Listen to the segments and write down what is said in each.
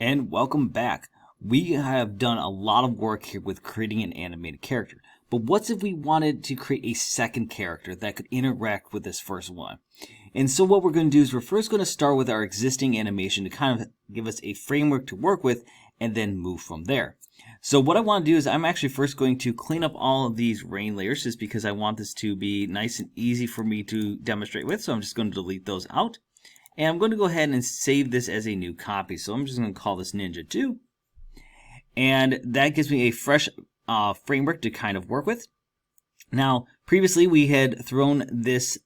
And welcome back. We have done a lot of work here with creating an animated character. But what if we wanted to create a second character that could interact with this first one? And so what we're going to do is we're first going to start with our existing animation to kind of give us a framework to work with and then move from there. So what I want to do is I'm actually first going to clean up all of these rain layers just because I want this to be nice and easy for me to demonstrate with. So I'm just going to delete those out. And I'm going to go ahead and save this as a new copy. So I'm just going to call this Ninja 2. And that gives me a fresh framework to kind of work with. Now, previously we had thrown this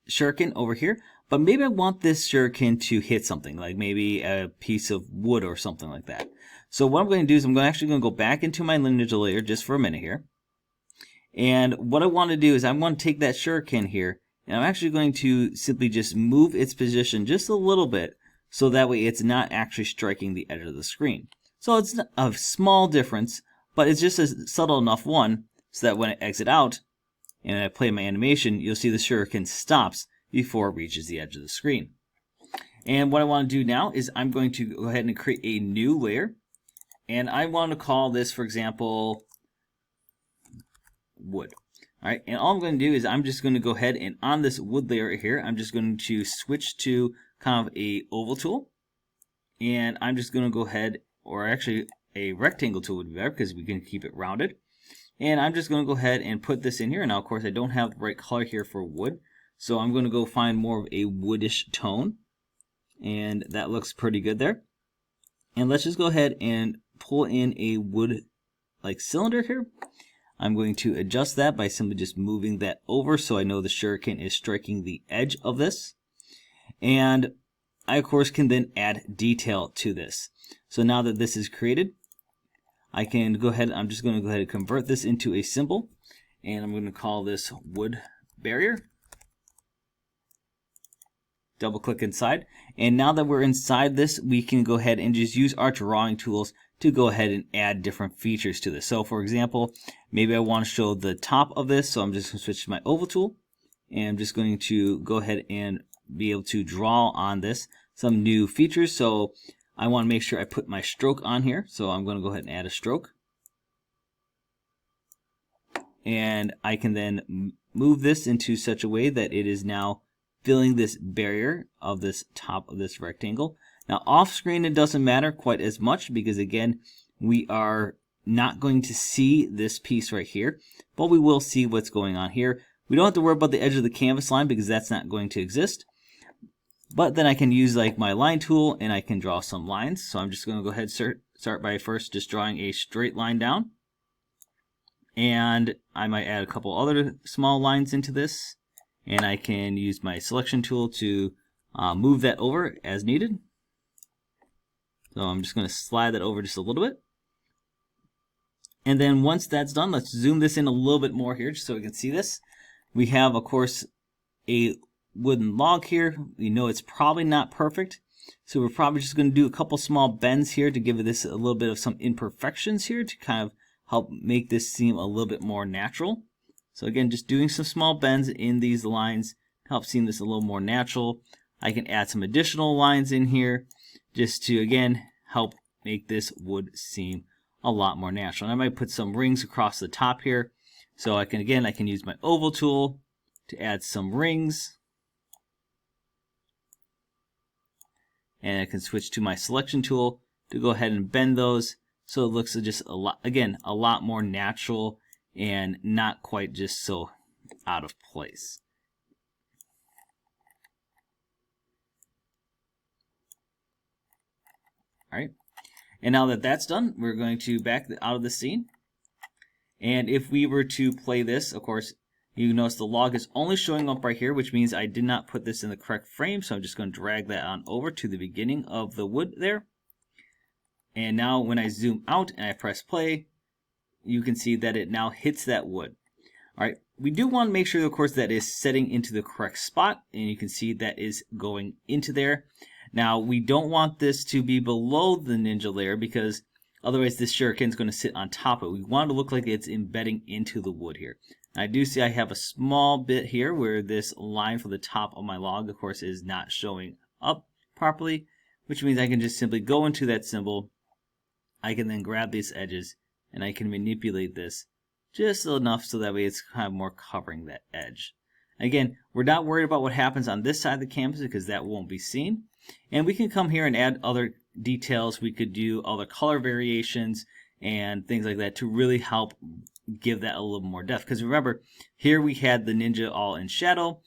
shuriken over here, but maybe I want this shuriken to hit something, like maybe a piece of wood or something like that. So what I'm going to do is I'm actually going to go back into my Ninja layer just for a minute here. And what I want to do is I want to take that shuriken here, and I'm actually going to simply just move its position just a little bit so that way it's not actually striking the edge of the screen. So it's a small difference, but it's just a subtle enough one so that when I exit out and I play my animation, you'll see the shuriken stops before it reaches the edge of the screen. And what I want to do now is I'm going to go ahead and create a new layer, and I want to call this, for example, wood. All right, and all I'm going to do is I'm just going to go ahead and on this wood layer here, I'm just going to switch to kind of a oval tool, and I'm just going to go ahead, or actually a rectangle tool would be better because we can keep it rounded. And I'm just going to go ahead and put this in here. Now, of course, I don't have the right color here for wood, so I'm going to go find more of a woodish tone, and that looks pretty good there. And let's just go ahead and pull in a wood like cylinder here. I'm going to adjust that by simply just moving that over so I know the shuriken is striking the edge of this. And I, of course, can then add detail to this. So now that this is created, I can go ahead, I'm just going to go ahead and convert this into a symbol. And I'm going to call this wood barrier. Double click inside. And now that we're inside this, we can go ahead and just use our drawing tools to go ahead and add different features to this. So for example, maybe I want to show the top of this, so I'm just going to switch to my oval tool, and I'm just going to go ahead and be able to draw on this some new features. So I want to make sure I put my stroke on here, so I'm going to go ahead and add a stroke. And I can then move this into such a way that it is now filling this barrier of this top of this rectangle. Now off screen it doesn't matter quite as much because again we are not going to see this piece right here, but we will see what's going on here. We don't have to worry about the edge of the canvas line because that's not going to exist. But then I can use like my line tool and I can draw some lines. So I'm just going to go ahead and start by first just drawing a straight line down. And I might add a couple other small lines into this. And I can use my selection tool to move that over as needed. So I'm just going to slide that over just a little bit. And then once that's done, let's zoom this in a little bit more here just so we can see this. We have, of course, a wooden log here. We know it's probably not perfect. So we're probably just going to do a couple small bends here to give this a little bit of some imperfections here to kind of help make this seem a little bit more natural. So again, just doing some small bends in these lines helps seem this a little more natural. I can add some additional lines in here just to, again, help make this wood seem a lot more natural. And I might put some rings across the top here. So I can use my oval tool to add some rings. And I can switch to my selection tool to go ahead and bend those so it looks just a lot more natural and not quite just so out of place. All right, and now that that's done, we're going to back out of the scene. And if we were to play this, of course, you notice the log is only showing up right here, which means I did not put this in the correct frame. So I'm just going to drag that on over to the beginning of the wood there. And now when I zoom out and I press play, you can see that it now hits that wood. All right, we do want to make sure, of course, that is setting into the correct spot, and you can see that is going into there. Now, we don't want this to be below the Ninja layer because otherwise this shuriken is going to sit on top of it. We want it to look like it's embedding into the wood here. I do see I have a small bit here where this line for the top of my log, of course, is not showing up properly, which means I can just simply go into that symbol. I can then grab these edges and I can manipulate this just enough so that way it's kind of more covering that edge. Again, we're not worried about what happens on this side of the canvas because that won't be seen. And we can come here and add other details. We could do other color variations and things like that to really help give that a little more depth. Because remember, here we had the ninja all in shadow.